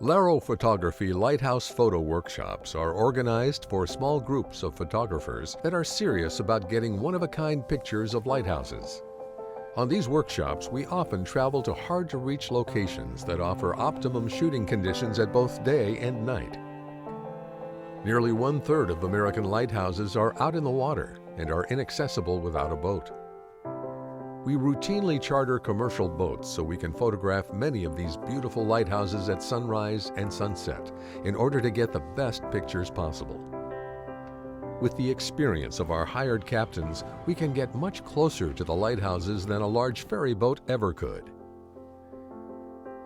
Lerro Photography Lighthouse photo workshops are organized for small groups of photographers that are serious about getting one-of-a-kind pictures of lighthouses. On these workshops, we often travel to hard-to-reach locations that offer optimum shooting conditions at both day and night. Nearly one-third of American lighthouses are out in the water and are inaccessible without a boat. We routinely charter commercial boats so we can photograph many of these beautiful lighthouses at sunrise and sunset in order to get the best pictures possible. With the experience of our hired captains, we can get much closer to the lighthouses than a large ferry boat ever could.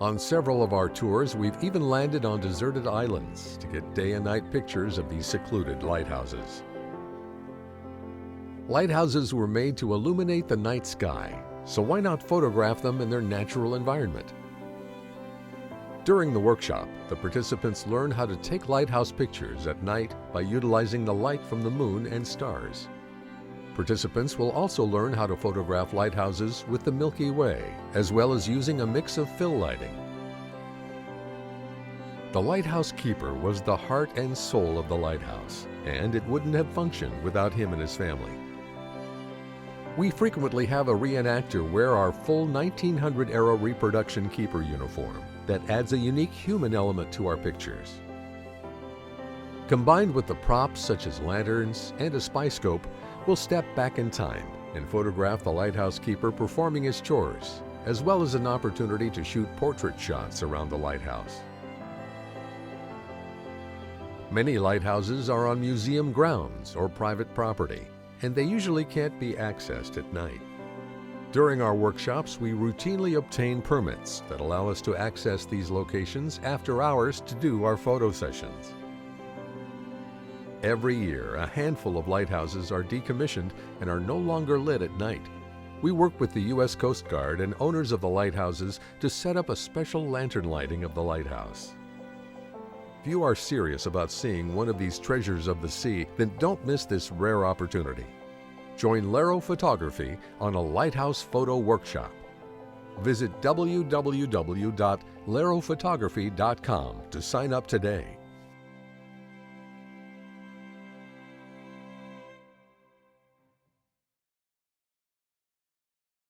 On several of our tours, we've even landed on deserted islands to get day and night pictures of these secluded lighthouses. Lighthouses were made to illuminate the night sky, so why not photograph them in their natural environment? During the workshop, the participants learn how to take lighthouse pictures at night by utilizing the light from the moon and stars. Participants will also learn how to photograph lighthouses with the Milky Way, as well as using a mix of fill lighting. The lighthouse keeper was the heart and soul of the lighthouse, and it wouldn't have functioned without him and his family. We frequently have a reenactor wear our full 1900-era reproduction keeper uniform that adds a unique human element to our pictures. Combined with the props such as lanterns and a spy scope, we'll step back in time and photograph the lighthouse keeper performing his chores, as well as an opportunity to shoot portrait shots around the lighthouse. Many lighthouses are on museum grounds or private property, and they usually can't be accessed at night. During our workshops, we routinely obtain permits that allow us to access these locations after hours to do our photo sessions. Every year, a handful of lighthouses are decommissioned and are no longer lit at night. We work with the U.S. Coast Guard and owners of the lighthouses to set up a special lantern lighting of the lighthouse. If you are serious about seeing one of these treasures of the sea, then don't miss this rare opportunity. Join Lerro Photography on a lighthouse photo workshop. Visit www.lerrophotography.com to sign up today.